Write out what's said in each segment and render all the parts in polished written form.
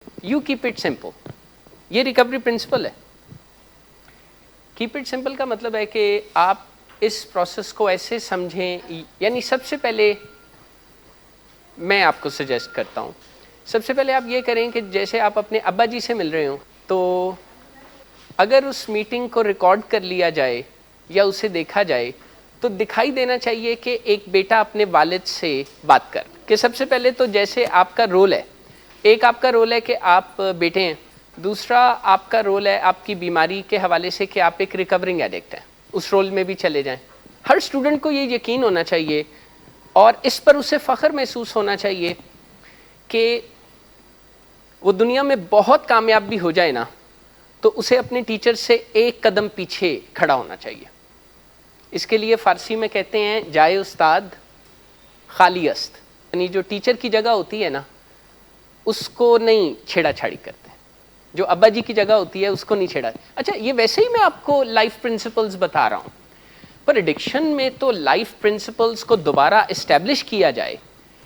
You keep it simple. یہ recovery principal ہے. Keep it simple کا مطلب ہے کہ آپ اس پروسیس کو ایسے سمجھیں, یعنی سب سے پہلے میں آپ کو سجیسٹ کرتا ہوں, سب سے پہلے آپ یہ کریں کہ جیسے آپ اپنے ابا جی سے مل رہے ہوں, تو اگر اس میٹنگ کو ریکارڈ کر لیا جائے یا اسے دیکھا جائے تو دکھائی دینا چاہیے کہ ایک بیٹا اپنے والد سے بات کر, کہ سب سے پہلے تو جیسے آپ کا رول ہے, ایک آپ کا رول ہے کہ آپ بیٹے ہیں, دوسرا آپ کا رول ہے آپ کی بیماری کے حوالے سے کہ آپ ایک ریکورنگ ایڈکٹ ہیں, اس رول میں بھی چلے جائیں. ہر اسٹوڈنٹ کو یہ یقین ہونا چاہیے اور اس پر اسے فخر محسوس ہونا چاہیے کہ وہ دنیا میں بہت کامیاب بھی ہو جائے نا تو اسے اپنے ٹیچر سے ایک قدم پیچھے کھڑا ہونا چاہیے. اس کے لیے فارسی میں کہتے ہیں جائے استاد خالی است, یعنی جو ٹیچر کی جگہ ہوتی ہے نا اس کو نہیں چھیڑا چھاڑی کرتے, جو ابا جی کی جگہ ہوتی ہے اس کو نہیں چھیڑا. اچھا یہ ویسے ہی میں آپ کو لائف پرنسپلز بتا رہا ہوں, پر ایڈکشن میں تو لائف پرنسپلز کو دوبارہ اسٹیبلش کیا جائے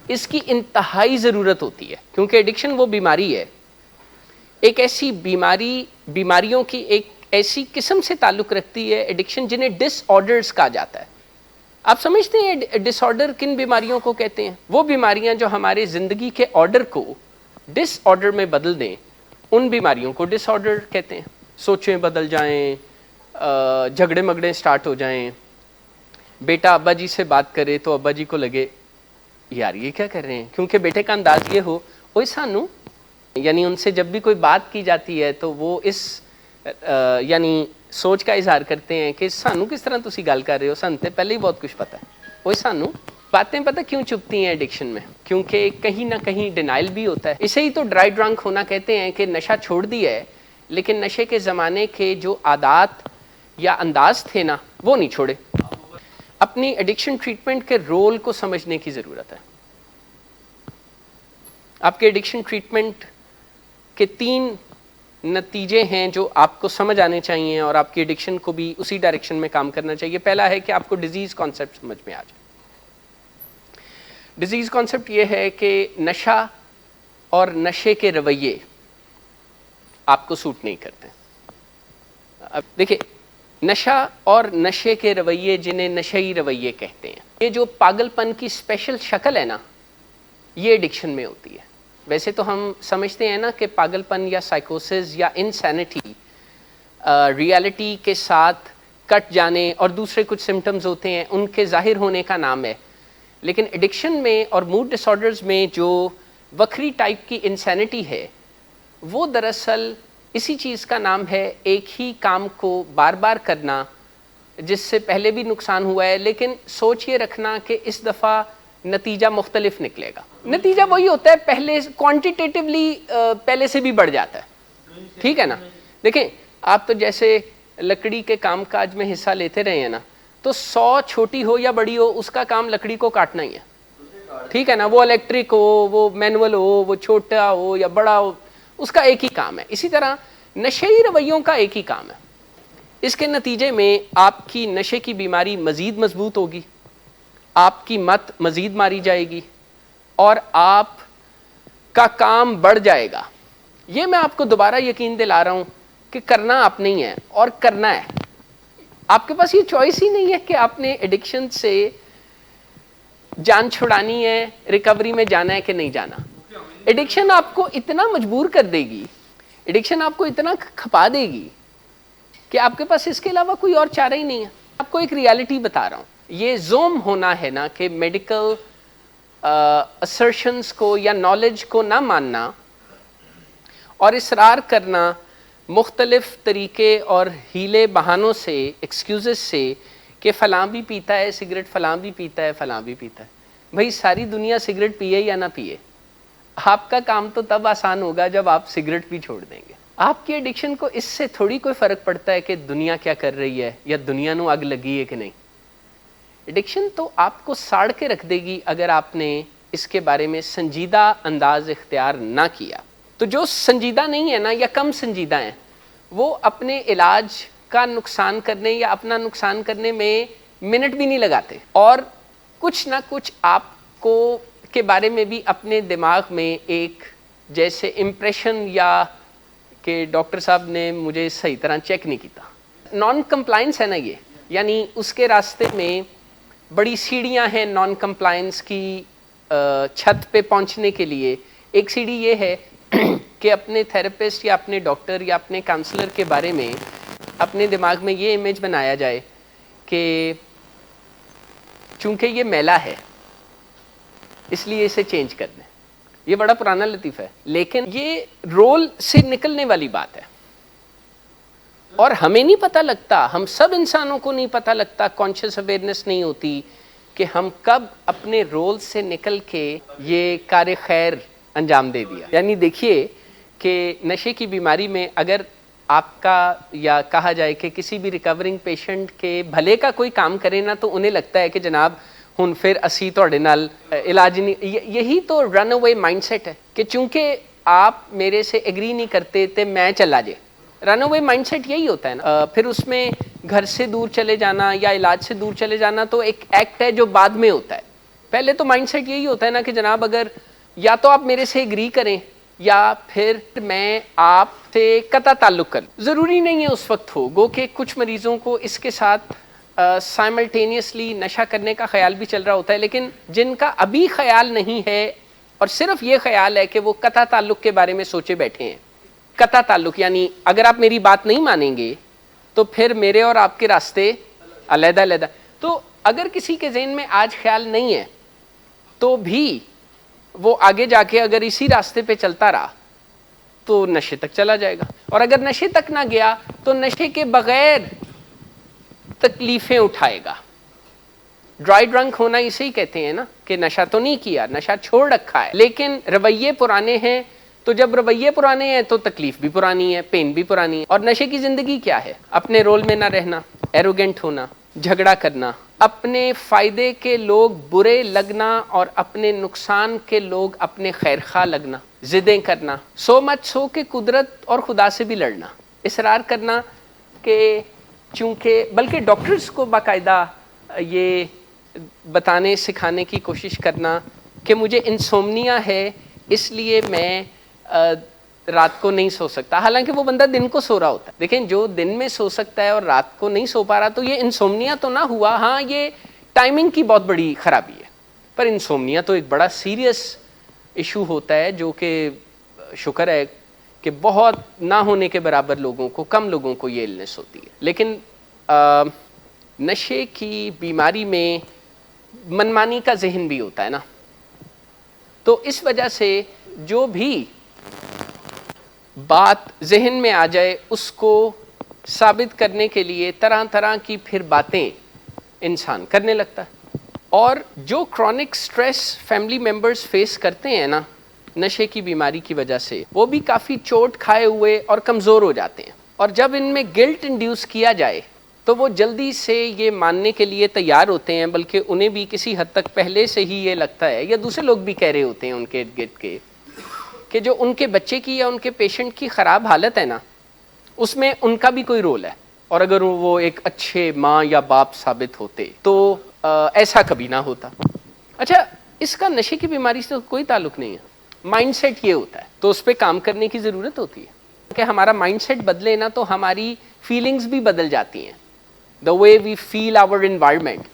اس کی انتہائی ضرورت ہوتی ہے, کیونکہ ایڈکشن وہ بیماری ہے, ایک ایسی بیماریوں کی ایک ایسی قسم سے تعلق رکھتی ہے ایڈکشن جنہیں ڈس آرڈرز کہا جاتا ہے. آپ سمجھتے ہیں ڈس آرڈر کن بیماریوں کو کہتے ہیں؟ وہ بیماریاں جو ہمارے زندگی کے آرڈر کو ڈس آرڈر میں بدل دیں ان بیماریوں کو ڈس آرڈر کہتے ہیں. سوچیں بدل جائیں, جھگڑے مگڑے سٹارٹ ہو جائیں, بیٹا ابا جی سے بات کرے تو ابا جی کو لگے یار یہ کیا کر رہے ہیں, کیونکہ بیٹے کا انداز یہ ہو اوئے سانو, یعنی ان سے جب بھی کوئی بات کی جاتی ہے تو وہ اس یعنی سوچ کا اظہار کرتے ہیں کہ سانو کس طرح تسی گل کر رہے ہو, سانتے پہلے ہی بہت کچھ پتہ ہے. اوئے سانو باتیں پتہ کیوں چپتی ہیں ایڈکشن میں, کیونکہ کہیں نہ کہیں ڈینائل بھی ہوتا ہے. اسے ہی تو ڈرائی ڈرنک ہونا کہتے ہیں کہ نشہ چھوڑ دیا ہے لیکن نشے کے زمانے کے جو عادات یا انداز تھے نا وہ نہیں چھوڑے. اپنی ایڈکشن ٹریٹمنٹ کے رول کو سمجھنے کی ضرورت ہے. آپ کے ایڈکشن ٹریٹمنٹ کے 3 نتیجے ہیں جو آپ کو سمجھ آنے چاہیے اور آپ کی ایڈکشن کو بھی اسی ڈائریکشن میں کام کرنا چاہیے. پہلا ہے کہ آپ کو ڈیزیز کانسیپٹ سمجھ میں آ جائے. ڈیزیز کانسیپٹ یہ ہے کہ نشہ اور نشے کے رویے آپ کو سوٹ نہیں کرتے. اب دیکھیں, نشہ اور نشے کے رویے جنہیں نشئی رویے کہتے ہیں, یہ جو پاگل پن کی اسپیشل شکل ہے نا یہ ایڈکشن میں ہوتی ہے. ویسے تو ہم سمجھتے ہیں نا کہ پاگل پن یا سائیکوسس یا انسینٹی ریالٹی کے ساتھ کٹ جانے اور دوسرے کچھ سمٹمز ہوتے ہیں ان کے ظاہر ہونے کا نام ہے, لیکن ایڈکشن میں اور موڈ ڈس آرڈرز میں جو وکری ٹائپ کی انسینٹی ہے وہ دراصل اسی چیز کا نام ہے, ایک ہی کام کو بار بار کرنا جس سے پہلے بھی نقصان ہوا ہے, لیکن سوچ یہ رکھنا کہ اس دفعہ نتیجہ مختلف نکلے گا. نتیجہ وہی ہوتا ہے, پہلے کوانٹیٹیولی پہلے سے بھی بڑھ جاتا ہے, ٹھیک ہے نا. دیکھیں آپ تو جیسے لکڑی کے کام کاج میں حصہ لیتے رہے ہیں نا, تو 100 چھوٹی ہو یا بڑی ہو اس کا کام لکڑی کو کاٹنا ہی ہے, ٹھیک ہے نا. وہ الیکٹرک ہو, وہ مینول ہو, وہ چھوٹا ہو یا بڑا ہو, اس کا ایک ہی کام ہے. اسی طرح نشئی رویوں کا ایک ہی کام ہے. اس کے نتیجے میں آپ کی نشے کی بیماری مزید مضبوط ہوگی, آپ کی مت مزید ماری جائے گی اور آپ کا کام بڑھ جائے گا. یہ میں آپ کو دوبارہ یقین دلا رہا ہوں کہ کرنا آپ نہیں ہے اور کرنا ہے. آپ کے پاس یہ چوائس ہی نہیں ہے کہ آپ نے ایڈکشن سے جان چھڑانی ہے, ریکوری میں جانا ہے کہ نہیں جانا. ایڈکشن آپ کو اتنا مجبور کر دے گی, ایڈکشن آپ کو اتنا کھپا دے گی کہ آپ کے پاس اس کے علاوہ کوئی اور چارہ ہی نہیں ہے. آپ کو ایک ریالٹی بتا رہا ہوں, یہ زوم ہونا ہے نا کہ میڈیکل اسرشنز کو یا نالج کو نہ ماننا اور اصرار کرنا مختلف طریقے اور ہیلے بہانوں سے, ایکسکیوزز سے, کہ فلاں بھی پیتا ہے سگریٹ, فلاں بھی پیتا ہے, فلاں بھی پیتا ہے. بھائی ساری دنیا سگریٹ پیے یا نہ پیے, آپ کا کام تو تب آسان ہوگا جب آپ سگریٹ بھی چھوڑ دیں گے. آپ کی ایڈکشن کو اس سے تھوڑی کوئی فرق پڑتا ہے کہ دنیا کیا کر رہی ہے یا دنیا نو اگ لگی ہے کہ نہیں. ایڈکشن تو آپ کو ساڑ کے رکھ دے گی اگر آپ نے اس کے بارے میں سنجیدہ انداز اختیار نہ کیا. تو جو سنجیدہ نہیں ہے نا یا کم سنجیدہ ہیں وہ اپنے علاج کا نقصان کرنے یا اپنا نقصان کرنے میں منٹ بھی نہیں لگاتے, اور کچھ نہ کچھ آپ کو کے بارے میں بھی اپنے دماغ میں ایک جیسے امپریشن یا کہ ڈاکٹر صاحب نے مجھے صحیح طرح چیک نہیں کیتا. نان کمپلائنس ہے نا یہ, یعنی اس کے راستے میں بڑی سیڑھیاں ہیں نان کمپلائنس کی چھت پہ پہنچنے کے لیے. ایک سیڑھی یہ ہے کہ اپنے تھراپسٹ یا اپنے ڈاکٹر یا اپنے کاؤنسلر کے بارے میں اپنے دماغ میں یہ امیج بنایا جائے کہ چونکہ یہ میلا ہے اس لیے اسے چینج کر دیں. یہ بڑا پرانا لطیفہ ہے, لیکن یہ رول سے نکلنے والی بات ہے اور ہمیں نہیں پتہ لگتا, ہم سب انسانوں کو نہیں پتہ لگتا, کانشیس اویئرنیس نہیں ہوتی کہ ہم کب اپنے رول سے نکل کے یہ کار خیر انجام دے دیا. یعنی دیکھیے کہ نشے کی بیماری میں اگر آپ کا یا کہا جائے کہ کسی بھی ریکورنگ پیشنٹ کے بھلے کا کوئی کام کرے نا تو انہیں لگتا ہے کہ جناب ہن پھر اسی تہاڈے نال علاج نہیں. یہی تو رن اوے مائنڈ سیٹ ہے کہ چونکہ آپ میرے سے ایگری نہیں کرتے تے میں چلا جائے. رن اوے مائنڈ سیٹ یہی ہوتا ہے نا. پھر اس میں گھر سے دور چلے جانا یا علاج سے دور چلے جانا تو ایک ایکٹ ہے جو بعد میں ہوتا ہے. پہلے تو مائنڈ سیٹ یہی ہوتا ہے نا کہ جناب اگر یا تو آپ میرے سے ایگری کریں یا پھر میں آپ سے قطع تعلق کروں. ضروری نہیں ہے اس وقت ہو, گو کہ کچھ مریضوں کو اس کے ساتھ سائملٹینیسلی نشہ کرنے کا خیال بھی چل رہا ہوتا ہے, لیکن جن کا ابھی خیال نہیں ہے اور صرف یہ خیال ہے کہ وہ قطع تعلق کے بارے میں سوچے بیٹھے ہیں. قطع تعلق یعنی اگر آپ میری بات نہیں مانیں گے تو پھر میرے اور آپ کے راستے علیحدہ علیحدہ. تو اگر کسی کے ذہن میں آج خیال نہیں ہے تو بھی وہ آگے جا کے اگر اسی راستے پہ چلتا رہا تو نشے تک چلا جائے گا, اور اگر نشے تک نہ گیا تو نشے کے بغیر تکلیفیں اٹھائے گا. ڈرائی ڈرنک ہونا اسے ہی کہتے ہیں نا کہ نشہ تو نہیں کیا, نشہ چھوڑ رکھا ہے, لیکن رویے پرانے ہیں. تو جب رویے پرانے ہیں تو تکلیف بھی پرانی ہے, پین بھی پرانی ہے. اور نشے کی زندگی کیا ہے؟ اپنے رول میں نہ رہنا, ایروگینٹ ہونا, جھگڑا کرنا, اپنے فائدے کے لوگ برے لگنا اور اپنے نقصان کے لوگ اپنے خیر خواہ لگنا, ضدیں کرنا, سو مچ سو کہ قدرت اور خدا سے بھی لڑنا, اصرار کرنا کہ چونکہ بلکہ ڈاکٹرز کو باقاعدہ یہ بتانے سکھانے کی کوشش کرنا کہ مجھے انسومنیا ہے اس لیے میں رات کو نہیں سو سکتا, حالانکہ وہ بندہ دن کو سو رہا ہوتا ہے. دیکھیں جو دن میں سو سکتا ہے اور رات کو نہیں سو پا رہا تو یہ انسومنیا تو نہ ہوا, ہاں یہ ٹائمنگ کی بہت بڑی خرابی ہے, پر انسومنیا تو ایک بڑا سیریس ایشو ہوتا ہے جو کہ شکر ہے کہ بہت نہ ہونے کے برابر لوگوں کو, کم لوگوں کو یہ النس ہوتی ہے. لیکن نشے کی بیماری میں منمانی کا ذہن بھی ہوتا ہے نا, تو اس وجہ سے جو بھی بات ذہن میں آ جائے اس کو ثابت کرنے کے لیے طرح طرح کی پھر باتیں انسان کرنے لگتا ہے. اور جو chronic stress family members face کرتے ہیں نا نشے کی بیماری کی وجہ سے, وہ بھی کافی چوٹ کھائے ہوئے اور کمزور ہو جاتے ہیں. اور جب ان میں گلٹ انڈیوس کیا جائے تو وہ جلدی سے یہ ماننے کے لیے تیار ہوتے ہیں, بلکہ انہیں بھی کسی حد تک پہلے سے ہی یہ لگتا ہے یا دوسرے لوگ بھی کہہ رہے ہوتے ہیں ان کے ارد گرد کے کہ جو ان کے بچے کی یا ان کے پیشنٹ کی خراب حالت ہے نا اس میں ان کا بھی کوئی رول ہے, اور اگر وہ ایک اچھے ماں یا باپ ثابت ہوتے تو ایسا کبھی نہ ہوتا. اچھا, اس کا نشے کی بیماری سے کوئی تعلق نہیں ہے, مائنڈ سیٹ یہ ہوتا ہے, تو اس پہ کام کرنے کی ضرورت ہوتی ہے کہ ہمارا مائنڈ سیٹ بدلے نا تو ہماری فیلنگز بھی بدل جاتی ہیں, the way we feel our environment.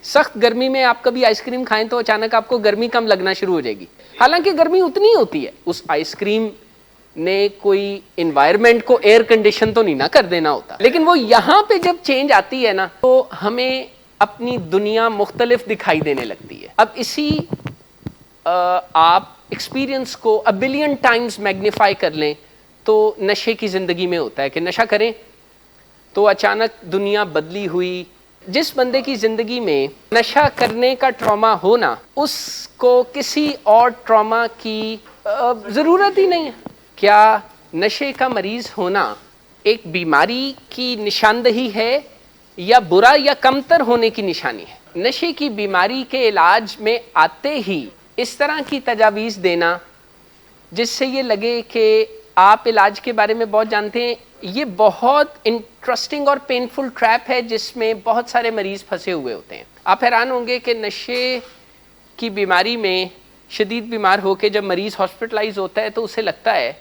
سخت گرمی میں آپ کبھی آئس کریم کھائیں تو اچانک آپ کو گرمی کم لگنا شروع ہو جائے گی, حالانکہ گرمی اتنی ہوتی ہے. اس آئس کریم نے کوئی انوائرمنٹ کو ایئر کنڈیشن تو نہیں نہ کر دینا ہوتا, لیکن وہ یہاں پہ جب چینج آتی ہے نا تو ہمیں اپنی دنیا مختلف دکھائی دینے لگتی ہے. اب اسی آپ ایکسپیرئنس کو a billion times میگنیفائی کر لیں تو نشے کی زندگی میں ہوتا ہے کہ نشہ کریں تو اچانک دنیا بدلی ہوئی. جس بندے کی زندگی میں نشہ کرنے کا ٹراما ہونا اس کو کسی اور ٹراما کی ضرورت ہی نہیں ہے. کیا نشے کا مریض ہونا ایک بیماری کی نشاندہی ہے یا برا یا کمتر ہونے کی نشانی ہے؟ نشے کی بیماری کے علاج میں آتے ہی اس طرح کی تجاویز دینا جس سے یہ لگے کہ آپ علاج کے بارے میں بہت جانتے ہیں, یہ بہت انٹرسٹنگ اور پینفل ٹریپ ہے جس میں بہت سارے مریض پھنسے ہوئے ہوتے ہیں. آپ حیران ہوں گے کہ نشے کی بیماری میں شدید بیمار ہو کے جب مریض ہاسپٹلائز ہوتا ہے تو اسے لگتا ہے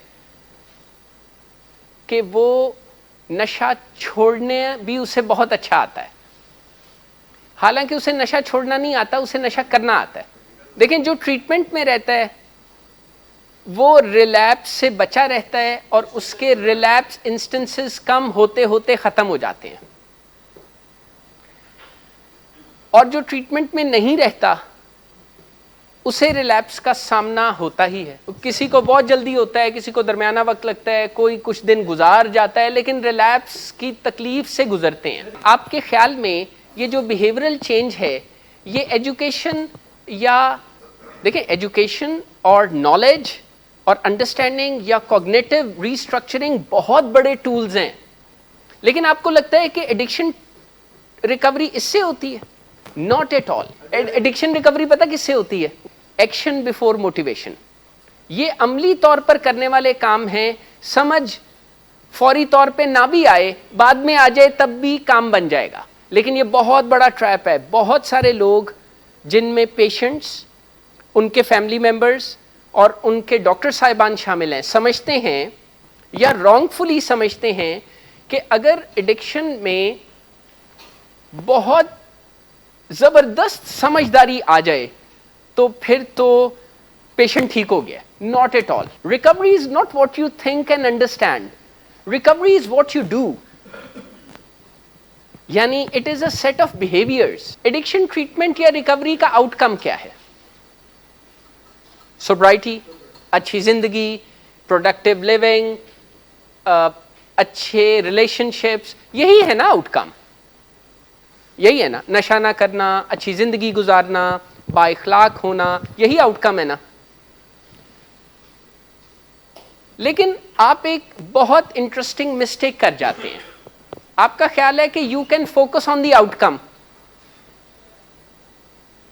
کہ وہ نشہ چھوڑنے بھی اسے بہت اچھا آتا ہے، حالانکہ اسے نشہ چھوڑنا نہیں آتا، اسے نشہ کرنا آتا ہے. لیکن جو ٹریٹمنٹ میں رہتا ہے وہ ریلیپس سے بچا رہتا ہے اور اس کے ریلیپس انسٹنسز کم ہوتے ہوتے ختم ہو جاتے ہیں. اور جو ٹریٹمنٹ میں نہیں رہتا اسے ریلیپس کا سامنا ہوتا ہی ہے. کسی کو بہت جلدی ہوتا ہے، کسی کو درمیانہ وقت لگتا ہے، کوئی کچھ دن گزار جاتا ہے، لیکن ریلیپس کی تکلیف سے گزرتے ہیں. آپ کے خیال میں یہ جو بیہیورل چینج ہے یہ ایجوکیشن یا دیکھیں ایجوکیشن اور نالج اور انڈرسٹینڈنگ یا کوگنیٹو ریسٹرکچرنگ بہت بڑے ٹولز ہیں، لیکن آپ کو لگتا ہے کہ ایڈکشن ریکوری اس سے ہوتی ہے؟ Not at all. Addiction recovery پتہ کس سے ہوتی ہے؟ Action before motivation. یہ عملی طور پر کرنے والے کام ہیں، سمجھ فوری طور پہ نہ بھی آئے، بعد میں آ جائے تب بھی کام بن جائے گا. لیکن یہ بہت بڑا ٹریپ ہے. بہت سارے لوگ جن میں پیشنٹس، ان کے فیملی ممبرز اور ان کے ڈاکٹر صاحبان شامل ہیں، سمجھتے ہیں یا رانگ فلی سمجھتے ہیں کہ اگر ایڈکشن میں بہت زبردست سمجھداری آ جائے تو پھر تو پیشنٹ ٹھیک ہو گیا. Not at all. Recovery is not what you think and understand, recovery is what you do. یعنی it is a set of behaviours. Addiction treatment یا ریکوری کا آؤٹ کم کیا ہے؟ سوبرائٹی، اچھی زندگی، پروڈکٹیو لیونگ، اچھے ریلیشن شپس، یہی ہے نا آؤٹ کم. یہی ہے نا، نشہ نہ کرنا، اچھی زندگی گزارنا، با اخلاق ہونا، یہی آؤٹ کم ہے نا. لیکن آپ ایک بہت انٹرسٹنگ مسٹیک کر جاتے ہیں. آپ کا خیال ہے کہ you can focus on the out come.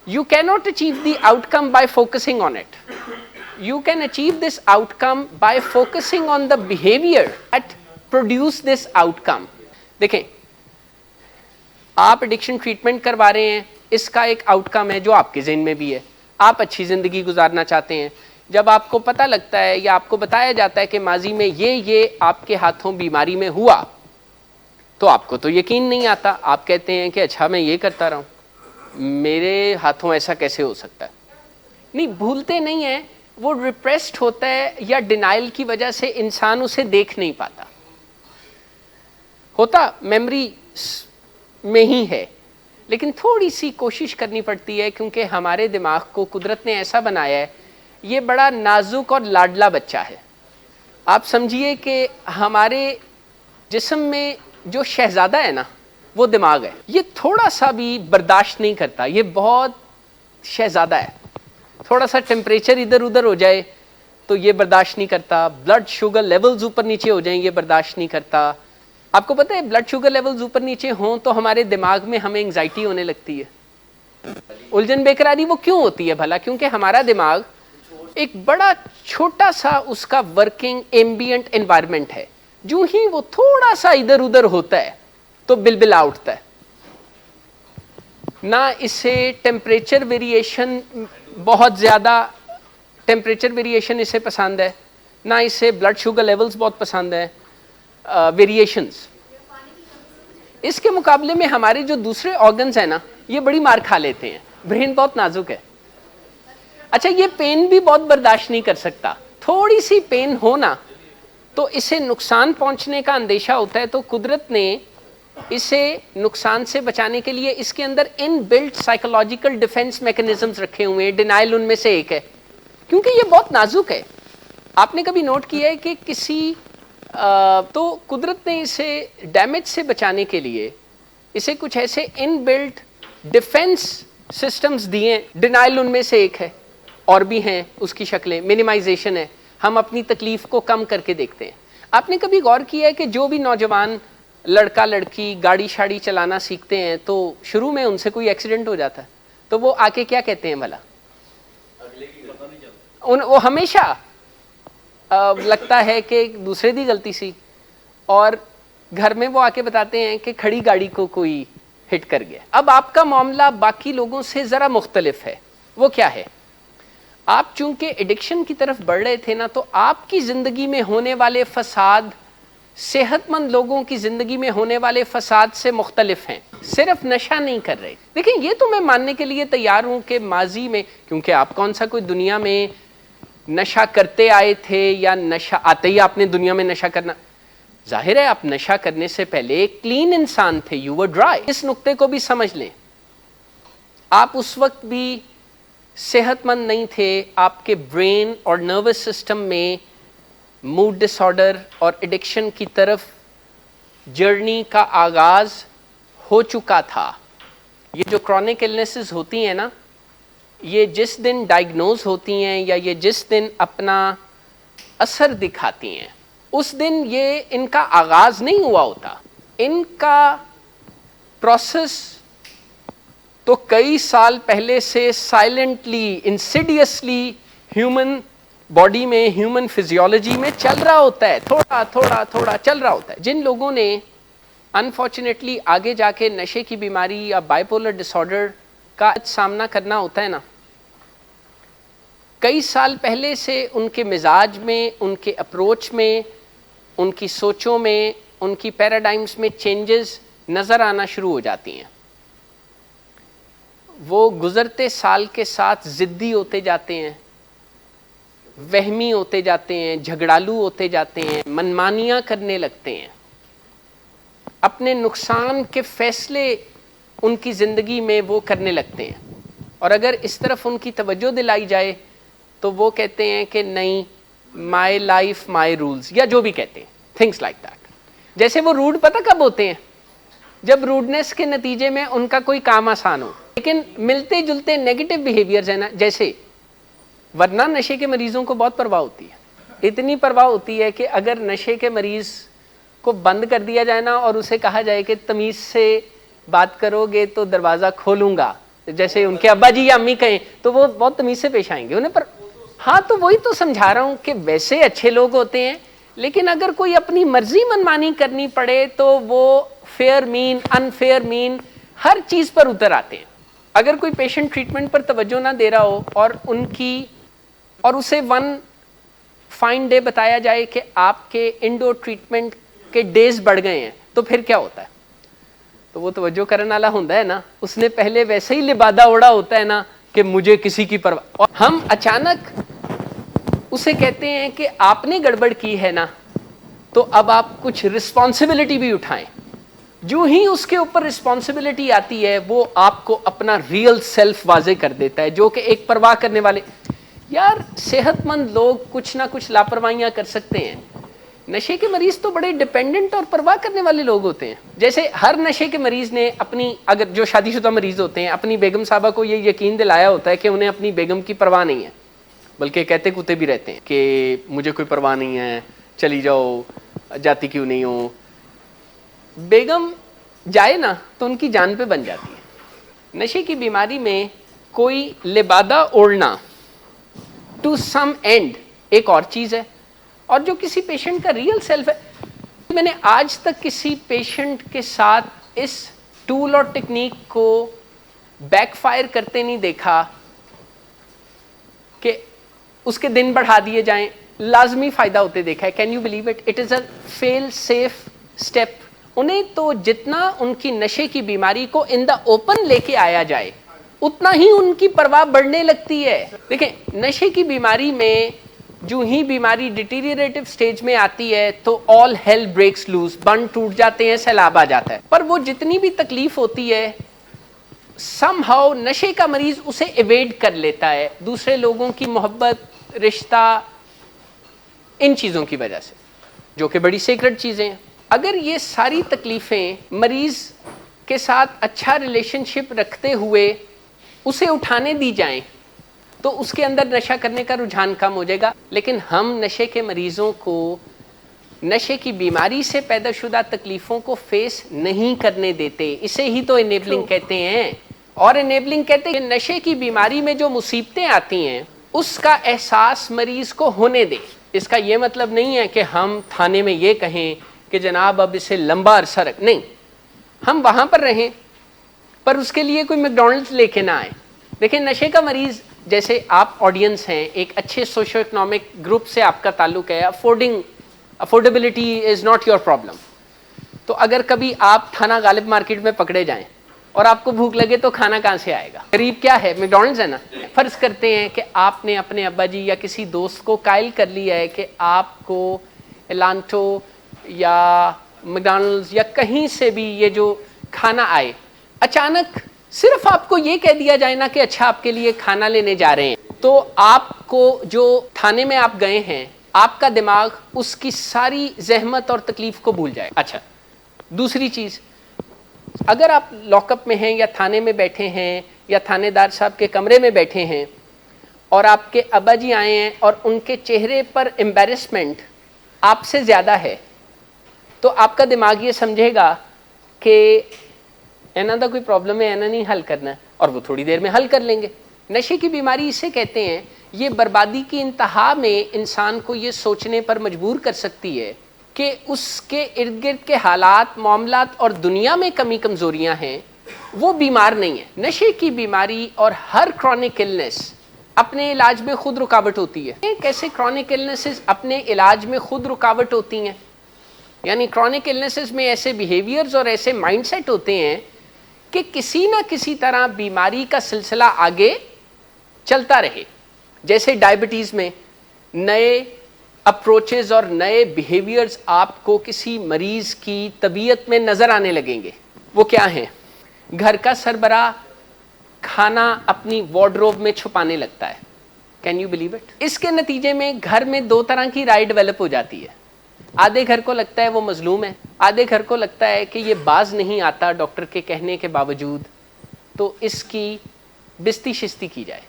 You cannot achieve the outcome by focusing on it. You can achieve this outcome by focusing on the behavior that produce this outcome. دیکھیں آپ ایڈکشن ٹریٹمنٹ کروا رہے ہیں، اس کا ایک out کم ہے جو آپ کے ذہن میں بھی ہے. آپ اچھی زندگی گزارنا چاہتے ہیں. جب آپ کو پتہ لگتا ہے یا آپ کو بتایا جاتا ہے کہ ماضی میں یہ آپ کے ہاتھوں بیماری میں ہوا، تو آپ کو تو یقین نہیں آتا. آپ کہتے ہیں کہ اچھا میں یہ کرتا رہا ہوں، میرے ہاتھوں ایسا کیسے ہو سکتا ہے. نہیں، بھولتے نہیں ہیں، وہ ریپریسڈ ہوتا ہے یا ڈینائل کی وجہ سے انسان اسے دیکھ نہیں پاتا. ہوتا میموری میں ہی ہے، لیکن تھوڑی سی کوشش کرنی پڑتی ہے کیونکہ ہمارے دماغ کو قدرت نے ایسا بنایا ہے، یہ بڑا نازک اور لاڈلا بچہ ہے. آپ سمجھیے کہ ہمارے جسم میں جو شہزادہ ہے نا وہ دماغ ہے. یہ تھوڑا سا بھی برداشت نہیں کرتا، یہ بہت شہزادہ ہے. تھوڑا سا ٹیمپریچر ادھر ادھر ہو جائے تو یہ برداشت نہیں کرتا. بلڈ شوگر لیولز اوپر نیچے ہو جائیں، یہ برداشت نہیں کرتا. آپ کو پتہ ہے بلڈ شوگر لیولز اوپر نیچے ہوں تو ہمارے دماغ میں ہمیں انگزائٹی ہونے لگتی ہے. الجھن بے قراری وہ کیوں ہوتی ہے بھلا؟ کیونکہ ہمارا دماغ ایک بڑا چھوٹا سا اس کا ورکنگ ایمبینٹ انوائرمنٹ ہے. جو ہی وہ تھوڑا سا ادھر ادھر ہوتا ہے تو بلبلا اٹھتا ہے. نہ اسے ٹیمپریچر ویریشن، بہت زیادہ ٹیمپریچر ویریشن اسے پسند ہے، نہ اسے بلڈ شوگر لیولز بہت پسند ہے ویریشنز. اس کے مقابلے میں ہمارے جو دوسرے آرگنز ہیں نا یہ بڑی مار کھا لیتے ہیں. برین بہت نازک ہے. اچھا یہ پین بھی بہت برداشت نہیں کر سکتا. تھوڑی سی پین ہونا تو اسے نقصان پہنچنے کا اندیشہ ہوتا ہے. تو قدرت نے اسے نقصان سے بچانے کے لیے اس کے اندر ان بلٹ سائیکولوجیکل ڈیفنس میکنزمز رکھے ہوئے ہیں. ڈینائل ان میں سے ایک ہے کیونکہ یہ بہت نازک ہے. آپ نے کبھی نوٹ کیا ہے کہ کسی تو قدرت نے اسے ڈیمیج سے بچانے کے لیے اسے کچھ ایسے ان بلٹ ڈیفنس سسٹمز دیے. ڈینائل ان میں سے ایک ہے، اور بھی ہیں اس کی شکلیں. منیمائزیشن ہے، ہم اپنی تکلیف کو کم کر کے دیکھتے ہیں. آپ نے کبھی غور کیا ہے کہ جو بھی نوجوان لڑکا لڑکی گاڑی شاڑی چلانا سیکھتے ہیں تو شروع میں ان سے کوئی ایکسیڈنٹ ہو جاتا ہے تو وہ آ کے کیا کہتے ہیں بھلا؟ وہ ہمیشہ لگتا ہے کہ دوسرے دی غلطی سی، اور گھر میں وہ آ کے بتاتے ہیں کہ کھڑی گاڑی کو کوئی ہٹ کر گیا. اب آپ کا معاملہ باقی لوگوں سے ذرا مختلف ہے. وہ کیا ہے؟ آپ چونکہ ایڈکشن کی طرف بڑھ رہے تھے نا، تو آپ کی زندگی میں ہونے والے فساد صحت مند لوگوں کی زندگی میں ہونے والے فساد سے مختلف ہیں. صرف نشہ نہیں کر رہے. دیکھیں یہ تو میں ماننے کے لیے تیار ہوں کہ ماضی میں، کیونکہ آپ کون سا کوئی دنیا میں نشہ کرتے آئے تھے یا نشہ آتے ہی آپ نے دنیا میں نشہ کرنا، ظاہر ہے آپ نشہ کرنے سے پہلے ایک کلین انسان تھے، یو ور ڈرائی. اس نقطے کو بھی سمجھ لیں. آپ اس وقت بھی صحت مند نہیں تھے، آپ کے برین اور نروس سسٹم میں موڈ ڈس آرڈر اور ایڈکشن کی طرف جرنی کا آغاز ہو چکا تھا. یہ جو کرونک النیسز ہوتی ہیں نا، یہ جس دن ڈائگنوز ہوتی ہیں یا یہ جس دن اپنا اثر دکھاتی ہیں، اس دن یہ ان کا آغاز نہیں ہوا ہوتا. ان کا پروسیس تو کئی سال پہلے سے سائلنٹلی انسیڈیسلی ہیومن باڈی میں، ہیومن فزیولوجی میں چل رہا ہوتا ہے، تھوڑا تھوڑا تھوڑا چل رہا ہوتا ہے. جن لوگوں نے انفارچونیٹلی آگے جا کے نشے کی بیماری یا بائیپولر ڈس آرڈر کا سامنا کرنا ہوتا ہے نا، کئی سال پہلے سے ان کے مزاج میں، ان کے اپروچ میں، ان کی سوچوں میں، ان کی پیراڈائمز میں چینجز نظر آنا شروع ہو جاتی ہیں. وہ گزرتے سال کے ساتھ ضدی ہوتے جاتے ہیں، وہمی ہوتے جاتے ہیں، جھگڑالو ہوتے جاتے ہیں، منمانیاں کرنے لگتے ہیں، اپنے نقصان کے فیصلے ان کی زندگی میں وہ کرنے لگتے ہیں. اور اگر اس طرف ان کی توجہ دلائی جائے تو وہ کہتے ہیں کہ نہیں، مائی لائف مائی رولز، یا جو بھی کہتے ہیں، تھنگس لائک دیٹ. جیسے وہ روڈ پتہ کب ہوتے ہیں؟ جب روڈنس کے نتیجے میں ان کا کوئی کام آسان ہو. لیکن ملتے جلتے نیگیٹو بیہیویئرز ہیں نا، جیسے ورنہ نشے کے مریضوں کو بہت پرواہ ہوتی ہے. اتنی پرواہ ہوتی ہے کہ اگر نشے کے مریض کو بند کر دیا جائے نا اور اسے کہا جائے کہ تمیز سے بات کرو گے تو دروازہ کھولوں گا، جیسے ان کے ابا جی یا امی کہیں، تو وہ بہت تمیز سے پیش آئیں گے انہیں. پر ہاں، تو وہی تو سمجھا رہا ہوں کہ ویسے اچھے لوگ ہوتے ہیں، لیکن اگر کوئی اپنی مرضی منمانی کرنی پڑے تو وہ فیئر مین، انفیئر مین، ہر چیز پر اتر آتے ہیں. اگر کوئی پیشنٹ ٹریٹمنٹ پر توجہ نہ دے رہا ہو اور اسے ون فائن ڈے بتایا جائے کہ آپ کے انڈور ٹریٹمنٹ کے ڈیز بڑھ گئے ہیں، تو پھر کیا ہوتا ہے؟ تو وہ توجہ کرنے والا ہوتا ہے نا، اس نے پہلے ویسے ہی لبادہ اوڑا ہوتا ہے نا کہ مجھے کسی کی پرواہ. اور ہم اچانک اسے کہتے ہیں کہ آپ نے گڑبڑ کی ہے نا، تو اب آپ کچھ رسپانسبلٹی بھی اٹھائیں. جو ہی اس کے اوپر رسپانسبلٹی آتی ہے، وہ آپ کو اپنا ریئل سیلف واضح کر دیتا ہے، جو کہ ایک پرواہ کرنے والے. یار صحت مند لوگ کچھ نہ کچھ لاپرواہیاں کر سکتے ہیں، نشے کے مریض تو بڑے ڈیپینڈنٹ اور پرواہ کرنے والے لوگ ہوتے ہیں. جیسے ہر نشے کے مریض نے اپنی، اگر جو شادی شدہ مریض ہوتے ہیں، اپنی بیگم صاحبہ کو یہ یقین دلایا ہوتا ہے کہ انہیں اپنی بیگم کی پرواہ نہیں ہے، بلکہ کہتے کوتے بھی رہتے ہیں کہ مجھے کوئی پرواہ نہیں ہے، چلی جاؤ، جاتی کیوں نہیں ہو. بیگم جائے نا تو ان کی جان پہ بن جاتی ہے. نشے کی بیماری میں کوئی لبادہ اوڑھنا ٹو سم اینڈ ایک اور چیز ہے، اور جو کسی پیشنٹ کا ریئل سیلف ہے. میں نے آج تک کسی پیشنٹ کے ساتھ اس ٹول اور ٹیکنیک کو بیک فائر کرتے نہیں دیکھا کہ اس کے دن بڑھا دیے جائیں، لازمی فائدہ ہوتے دیکھا ہے. Can you believe it? It is a fail safe step. انہیں تو جتنا ان کی نشے کی بیماری کو ان دا اوپن لے کے آیا جائے، اتنا ہی ان کی پرواہ بڑھنے لگتی ہے. دیکھیں نشے کی بیماری میں جو ہی بیماری ڈیٹیریریٹو سٹیج میں آتی ہے تو آل ہیل بریکس لوز، بند ٹوٹ جاتے ہیں، سیلاب آ جاتا ہے. پر وہ جتنی بھی تکلیف ہوتی ہے، سم ہاؤ نشے کا مریض اسے ایویڈ کر لیتا ہے، دوسرے لوگوں کی محبت، رشتہ، ان چیزوں کی وجہ سے، جو کہ بڑی سیکرٹ چیزیں ہیں. اگر یہ ساری تکلیفیں مریض کے ساتھ اچھا ریلیشن شپ رکھتے ہوئے اسے اٹھانے دی جائیں تو اس کے اندر نشہ کرنے کا رجحان کم ہو جائے گا. لیکن ہم نشے کے مریضوں کو نشے کی بیماری سے پیدا شدہ تکلیفوں کو فیس نہیں کرنے دیتے. اسے ہی تو انیبلنگ کہتے ہیں. اور انیبلنگ کہتے ہیں کہ نشے کی بیماری میں جو مصیبتیں آتی ہیں اس کا احساس مریض کو ہونے دے. اس کا یہ مطلب نہیں ہے کہ ہم تھانے میں یہ کہیں کہ جناب اب اسے لمبا عرصہ رکھ، نہیں، ہم وہاں پر رہیں، پر اس کے لیے کوئی میکڈونلڈز لے کے نہ آئے. دیکھیں نشے کا مریض جیسے آپ آڈینس ہیں, ایک اچھے سوشو اکنامک گروپ سے آپ کا تعلق ہے, affordability is not your problem. تو اگر کبھی آپ تھانہ غالب مارکیٹ میں پکڑے جائیں اور آپ کو بھوک لگے تو کھانا کہاں سے آئے گا؟ قریب کیا ہے؟ میکڈونلڈز ہے نا. فرض کرتے ہیں کہ آپ نے اپنے ابا جی یا کسی دوست کو قائل کر لیا ہے کہ آپ کو ایلانٹو یا میکڈونلڈز یا کہیں سے بھی یہ جو کھانا آئے, اچانک صرف آپ کو یہ کہہ دیا جائے نا کہ اچھا آپ کے لیے کھانا لینے جا رہے ہیں, تو آپ کو جو تھانے میں آپ گئے ہیں, آپ کا دماغ اس کی ساری زحمت اور تکلیف کو بھول جائے. اچھا, دوسری چیز, اگر آپ لاک اپ میں ہیں یا تھانے میں بیٹھے ہیں یا تھانے دار صاحب کے کمرے میں بیٹھے ہیں اور آپ کے ابا جی آئے ہیں اور ان کے چہرے پر امبیرسمنٹ آپ سے زیادہ ہے, تو آپ کا دماغ یہ سمجھے گا کہ اینا دا کوئی پرابلم ہے, اینا نہیں حل کرنا ہے, اور وہ تھوڑی دیر میں حل کر لیں گے. نشے کی بیماری اسے کہتے ہیں, یہ بربادی کی انتہا میں انسان کو یہ سوچنے پر مجبور کر سکتی ہے کہ اس کے ارد گرد کے حالات, معاملات اور دنیا میں کمی کمزوریاں ہیں, وہ بیمار نہیں ہیں. نشے کی بیماری اور ہر کرونک النس اپنے علاج میں خود رکاوٹ ہوتی ہے. کیسے کرونک النسز اپنے علاج میں خود رکاوٹ ہوتی ہیں؟ یعنی کرونک النسز میں ایسے بیہیویئرز اور ایسے مائنڈ سیٹ ہوتے ہیں کہ کسی نہ کسی طرح بیماری کا سلسلہ آگے چلتا رہے. جیسے ڈائبٹیز میں نئے اپروچز اور نئے بیہیویئرز آپ کو کسی مریض کی طبیعت میں نظر آنے لگیں گے. وہ کیا ہیں؟ گھر کا سربراہ کھانا اپنی وارڈروب میں چھپانے لگتا ہے. Can you believe it? اس کے نتیجے میں گھر میں دو طرح کی رائے ڈیولپ ہو جاتی ہے. آدھے گھر کو لگتا ہے وہ مظلوم ہے, آدھے گھر کو لگتا ہے کہ یہ باز نہیں آتا ڈاکٹر کے کہنے کے باوجود, تو اس کی بستی شستی کی جائے.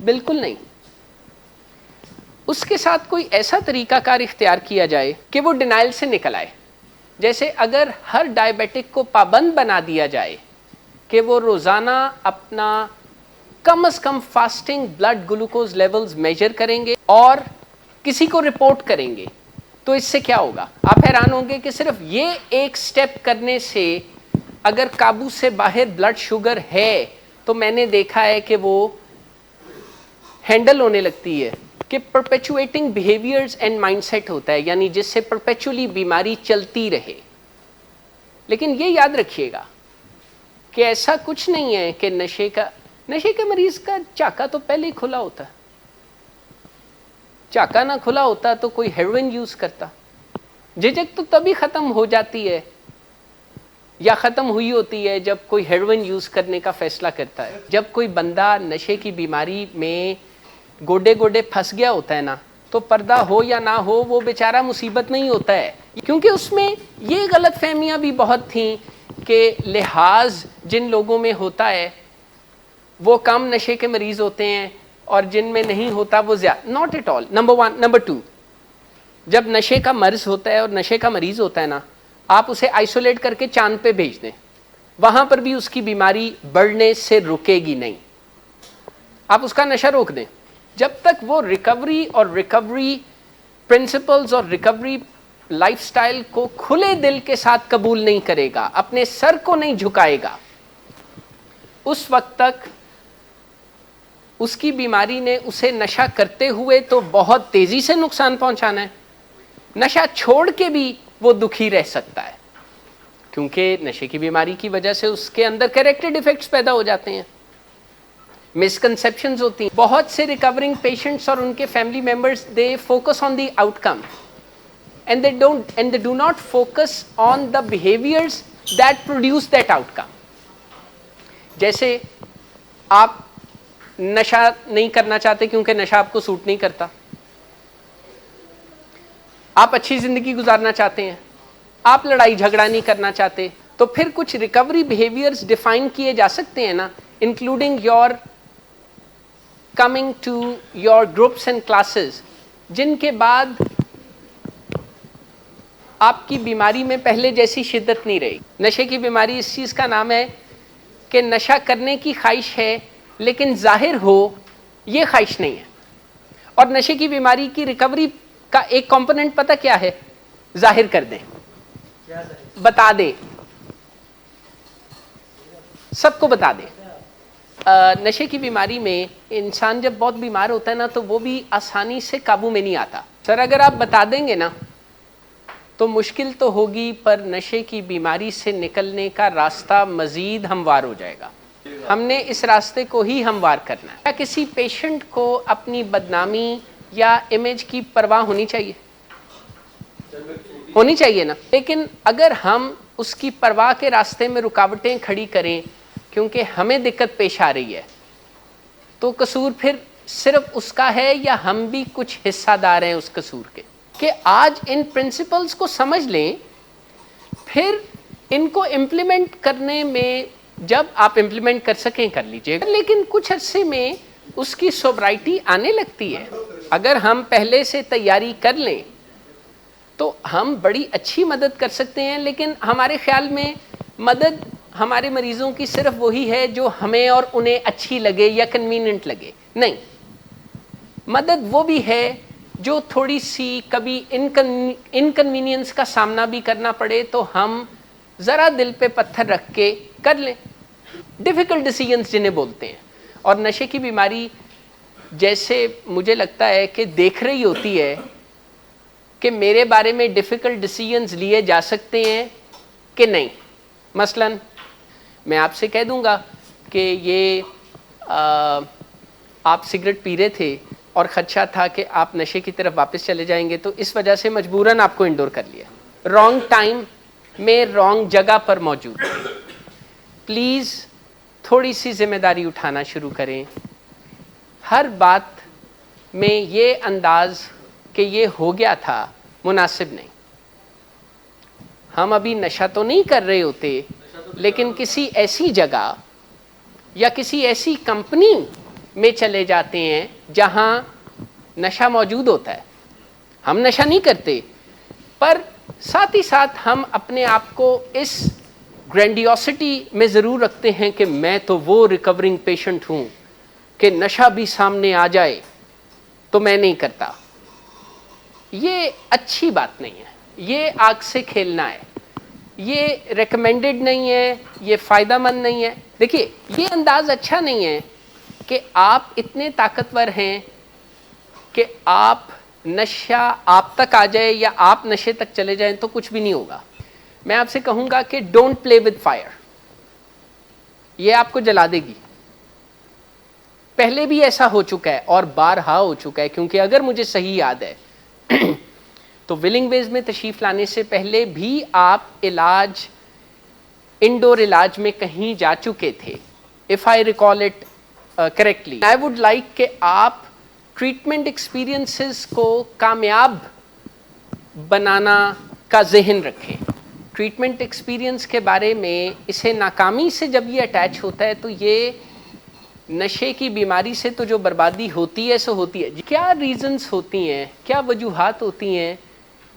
بالکل نہیں. اس کے ساتھ کوئی ایسا طریقہ کار اختیار کیا جائے کہ وہ ڈینائل سے نکل آئے. جیسے اگر ہر ڈائبیٹک کو پابند بنا دیا جائے کہ وہ روزانہ اپنا کم از کم fasting blood glucose levels measure کریں گے اور کسی کو رپورٹ کریں گے, تو اس سے کیا ہوگا؟ آپ حیران ہوں گے کہ صرف یہ ایک سٹیپ کرنے سے اگر قابو سے باہر بلڈ شوگر ہے تو میں نے دیکھا ہے کہ وہ ہینڈل ہونے لگتی ہے. کہ perpetuating behaviours and mindset ہوتا ہے, یعنی جس سے پرپیچولی بیماری چلتی رہے. لیکن یہ یاد رکھیے گا کہ ایسا کچھ نہیں ہے کہ نشے کے مریض کا چاکا تو پہلے ہی کھلا ہوتا ہے. چاکا نہ کھلا ہوتا تو کوئی ہیروئن یوز کرتا. جھجک تو تبھی ختم ہو جاتی ہے یا ختم ہوئی ہوتی ہے جب کوئی ہیروئن یوز کرنے کا فیصلہ کرتا ہے. جب کوئی بندہ نشے کی بیماری میں گوڈے گوڈے پھنس گیا ہوتا ہے نا, تو پردہ ہو یا نہ ہو وہ بیچارہ مصیبت نہیں ہوتا ہے, کیونکہ اس میں یہ غلط فہمیاں بھی بہت تھیں کہ لحاظ جن لوگوں میں ہوتا ہے وہ کم نشے کے مریض ہوتے ہیں اور جن میں نہیں ہوتا وہ زیادہ. Not at all. Number 1. Number 2, جب نشے کا مرض ہوتا ہے اور نشے کا مریض ہوتا ہے نا, آپ اسے آئسولیٹ کر کے چاند پہ بھیج دیں, وہاں پر بھی اس کی بیماری بڑھنے سے رکے گی نہیں. آپ اس کا نشہ روک دیں, جب تک وہ ریکوری اور ریکوری پرنسپلز اور ریکوری لائف سٹائل کو کھلے دل کے ساتھ قبول نہیں کرے گا, اپنے سر کو نہیں جھکائے گا, اس وقت تک اس کی بیماری نے اسے نشہ کرتے ہوئے تو بہت تیزی سے نقصان پہنچانا ہے. نشہ چھوڑ کے بھی وہ دکھی رہ سکتا ہے, کیونکہ نشے کی بیماری کی وجہ سے اس کے اندر کیریکٹر ڈیفیکٹس پیدا ہو جاتے ہیں, مسکنسیپشنز ہوتی ہیں. بہت سے ریکورنگ پیشنٹس اور ان کے family members they focus on the out come and they do not focus on the behaviours that produce that out کم. جیسے آپ نشہ نہیں کرنا چاہتے کیونکہ نشہ آپ کو سوٹ نہیں کرتا, آپ اچھی زندگی گزارنا چاہتے ہیں, آپ لڑائی جھگڑا نہیں کرنا چاہتے, تو پھر کچھ ریکوری بیہیویئرز ڈیفائن کیے جا سکتے ہیں نا, including your coming to your groups and classes, جن کے بعد آپ کی بیماری میں پہلے جیسی شدت نہیں رہی. نشے کی بیماری اس چیز کا نام ہے کہ نشہ کرنے کی خواہش ہے لیکن ظاہر ہو یہ خواہش نہیں ہے. اور نشے کی بیماری کی ریکوری کا ایک کمپوننٹ پتہ کیا ہے؟ ظاہر کر دیں, بتا دیں, سب کو بتا دیں. نشے کی بیماری میں انسان جب بہت بیمار ہوتا ہے نا تو وہ بھی آسانی سے قابو میں نہیں آتا. سر اگر آپ بتا دیں گے نا تو مشکل تو ہوگی، پر نشے کی بیماری سے نکلنے کا راستہ مزید ہموار ہو جائے گا. ہم نے اس راستے کو ہی ہموار کرنا ہے. کیا کسی پیشنٹ کو اپنی بدنامی یا امیج کی پرواہ ہونی چاہیے؟ ہونی چاہیے نا. لیکن اگر ہم اس کی پرواہ کے راستے میں رکاوٹیں کھڑی کریں کیونکہ ہمیں دقت پیش آ رہی ہے، تو قصور پھر صرف اس کا ہے یا ہم بھی کچھ حصہ دار ہیں اس قصور کے؟ کہ آج ان پرنسپلز کو سمجھ لیں، پھر ان کو امپلیمنٹ کرنے میں جب آپ امپلیمنٹ کر سکیں کر لیجئے گا، لیکن کچھ عرصے میں اس کی سوبرائٹی آنے لگتی ہے. اگر ہم پہلے سے تیاری کر لیں تو ہم بڑی اچھی مدد کر سکتے ہیں. لیکن ہمارے خیال میں مدد ہمارے مریضوں کی صرف وہی ہے جو ہمیں اور انہیں اچھی لگے یا کنوینئنٹ لگے. نہیں، مدد وہ بھی ہے جو تھوڑی سی کبھی انکنوینئنس کا سامنا بھی کرنا پڑے تو ہم ذرا دل پہ پتھر رکھ کے کر لیں. ڈیفیکلٹ ڈیسیژنز جنہیں بولتے ہیں. اور نشے کی بیماری جیسے مجھے لگتا ہے کہ دیکھ رہی ہوتی ہے کہ میرے بارے میں ڈیفیکلٹ ڈیسیژنز لیے جا سکتے ہیں کہ نہیں. مثلا میں آپ سے کہہ دوں گا کہ یہ آپ سگریٹ پی رہے تھے اور خدشہ تھا کہ آپ نشے کی طرف واپس چلے جائیں گے، تو اس وجہ سے مجبوراً آپ کو انڈور کر لیا. رانگ ٹائم میں رانگ جگہ پر موجود. پلیز تھوڑی سی ذمہ داری اٹھانا شروع کریں. ہر بات میں یہ انداز کہ یہ ہو گیا تھا مناسب نہیں. ہم ابھی نشہ تو نہیں کر رہے ہوتے، لیکن کسی ایسی جگہ یا کسی ایسی کمپنی میں چلے جاتے ہیں جہاں نشہ موجود ہوتا ہے. ہم نشہ نہیں کرتے، پر ساتھ ہی ساتھ ہم اپنے آپ کو اس گرینڈیوسٹی میں ضرور رکھتے ہیں کہ میں تو وہ ریکورنگ پیشنٹ ہوں کہ نشہ بھی سامنے آ جائے تو میں نہیں کرتا. یہ اچھی بات نہیں ہے. یہ آگ سے کھیلنا ہے. یہ ریکمینڈڈ نہیں ہے. یہ فائدہ مند نہیں ہے. دیکھیے، یہ انداز اچھا نہیں ہے کہ آپ اتنے طاقتور ہیں کہ آپ نشہ آپ تک آ جائے یا آپ نشے تک چلے جائیں تو کچھ بھی نہیں ہوگا. میں آپ سے کہوں گا کہ ڈونٹ پلے ود فائر. یہ آپ کو جلا دے گی. پہلے بھی ایسا ہو چکا ہے اور بارہا ہو چکا ہے. کیونکہ اگر مجھے صحیح یاد ہے تو ولنگ ویز میں تشریف لانے سے پہلے بھی آپ علاج انڈور علاج میں کہیں جا چکے تھے. If I recall it correctly. I would like کہ آپ ٹریٹمنٹ ایکسپیرئنسز کو کامیاب بنانا کا ذہن رکھیں. ٹریٹمنٹ ایکسپیرئنس کے بارے میں اسے ناکامی سے جب یہ اٹیچ ہوتا ہے تو یہ نشے کی بیماری سے تو جو بربادی ہوتی ہے سو ہوتی ہے. کیا ریزنز ہوتی ہیں، کیا وجوہات ہوتی ہیں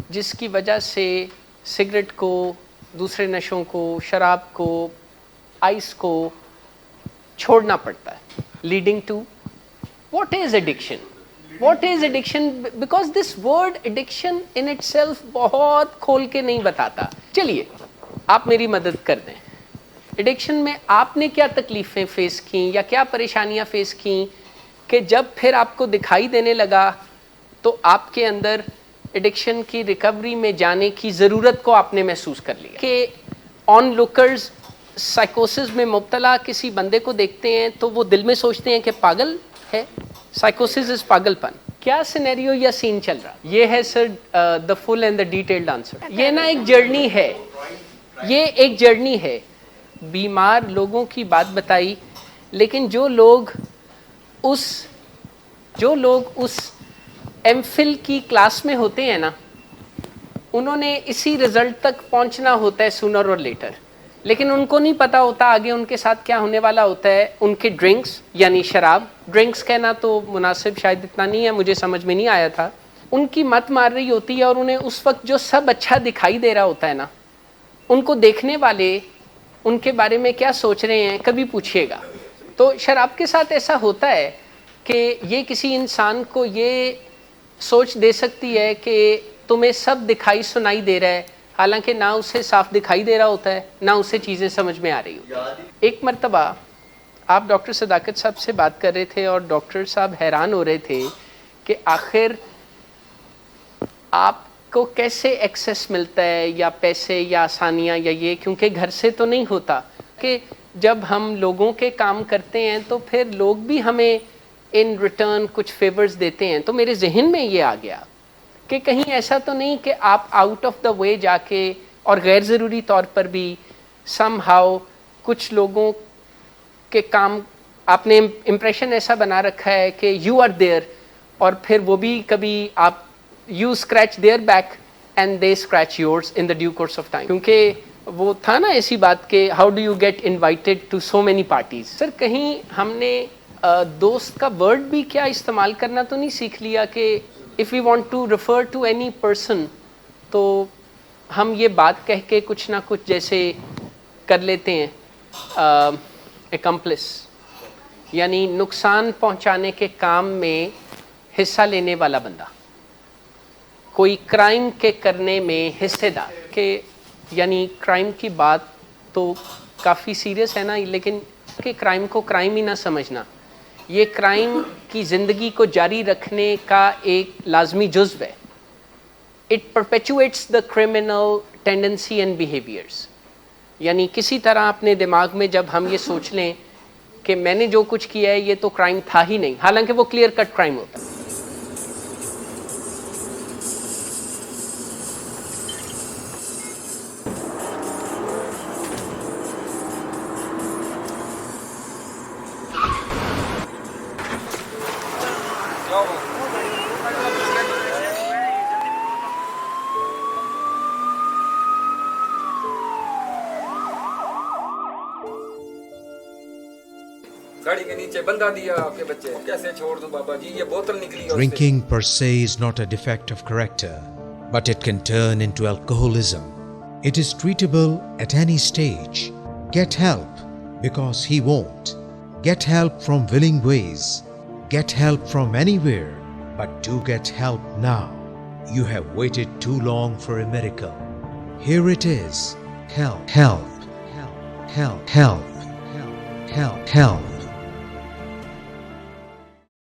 جس کی وجہ سے سگریٹ کو، دوسرے نشوں کو، شراب کو، آئس کو چھوڑنا پڑتا ہے؟ Leading to what is addiction? What is addiction? Because this word addiction in itself بہت کھول کے نہیں بتاتا. چلیے آپ میری مدد کر دیں. ایڈکشن میں آپ نے کیا تکلیفیں فیس کیں یا کیا پریشانیاں فیس کیں کہ جب پھر آپ کو دکھائی دینے لگا تو آپ کے اندر ایڈکشن کی ریکوری میں جانے کی ضرورت کو آپ نے محسوس کر لیا؟ کہ آن لوکرز سائیکوسس میں مبتلا کسی بندے کو دیکھتے ہیں تو وہ دل میں سوچتے ہیں کہ پاگل ہے. سائیکوسس از پاگل پن. کیا سینیریو یا سین چل رہا؟ یہ ہے سر دا فل اینڈ دا ڈیٹیلڈ آنسر. یہ نا ایک جرنی ہے. یہ ایک جرنی ہے. بیمار لوگوں کی بات بتائی، لیکن جو لوگ اس ایم فل کی کلاس میں ہوتے ہیں نا، انہوں نے اسی رزلٹ تک پہنچنا ہوتا ہے سونر اور لیٹر. لیکن ان کو نہیں پتا ہوتا آگے ان کے ساتھ کیا ہونے والا ہوتا ہے. ان کے ڈرنکس یعنی شراب، ڈرنکس کہنا تو مناسب شاید اتنا نہیں ہے، مجھے سمجھ میں نہیں آیا تھا. ان کی مت مار رہی ہوتی ہے اور انہیں اس وقت جو سب اچھا دکھائی دے رہا ہوتا ہے نا، ان کو دیکھنے والے ان کے بارے میں کیا سوچ رہے ہیں کبھی پوچھیے گا. تو شراب کے ساتھ ایسا ہوتا ہے کہ یہ کسی انسان کو یہ سوچ دے سکتی ہے کہ تمہیں سب دکھائی سنائی دے رہا ہے، حالانکہ نہ اسے صاف دکھائی دے رہا ہوتا ہے نہ اسے چیزیں سمجھ میں آ رہی ہوتی ہیں. ایک مرتبہ آپ ڈاکٹر صداقت صاحب سے بات کر رہے تھے اور ڈاکٹر صاحب حیران ہو رہے تھے کہ آخر آپ کو کیسے ایکسیس ملتا ہے یا پیسے یا آسانیاں یا یہ، کیونکہ گھر سے تو نہیں ہوتا کہ جب ہم لوگوں کے کام کرتے ہیں تو پھر لوگ بھی ہمیں ان ریٹرن کچھ فیورز دیتے ہیں. تو میرے ذہن میں یہ آ گیا کہ کہیں ایسا تو نہیں کہ آپ آؤٹ آف دا وے جا کے اور غیر ضروری طور پر بھی سم ہاؤ کچھ لوگوں کے کام آپ نے امپریشن ایسا بنا رکھا ہے کہ یو آر دیئر، اور پھر وہ بھی کبھی آپ you scratch their back and they scratch yours in the due course of time. کیونکہ وہ تھا نا ایسی بات کہ how do you get invited to so many parties. Sir کہیں ہم نے دوست کا ورڈ بھی کیا استعمال کرنا تو نہیں سیکھ لیا کہ if you want to refer to any person تو ہم یہ بات کہہ کے کچھ نہ کچھ جیسے کر لیتے ہیں اکمپلس، یعنی نقصان پہنچانے کے کام میں حصہ لینے والا بندہ، کوئی کرائم کے کرنے میں حصے دار. کہ یعنی کرائم کی بات تو کافی سیریس ہے نا، لیکن کہ کرائم کو کرائم ہی نہ سمجھنا، یہ کرائم کی زندگی کو جاری رکھنے کا ایک لازمی جزو ہے. It perpetuates the criminal tendency and behaviours. یعنی کسی طرح اپنے دماغ میں جب ہم یہ سوچ لیں کہ میں نے جو کچھ کیا ہے یہ تو کرائم تھا ہی نہیں، حالانکہ وہ کلیئر کٹ کرائم ہوتا ہے. گاڑی کے نیچے بندہ دیا آپ کے بچے کیسے چھوڑ دوں بابا جی، یہ بوتل نکلی. Drinking per se is not a defect of character, but it can turn into alcoholism. It is treatable at any stage. Get help, because he won't. Get help from willing ways. Get help from anywhere, but do get help now. You have waited too long for a miracle. Here it is. Help, help, help, help, help, help, help.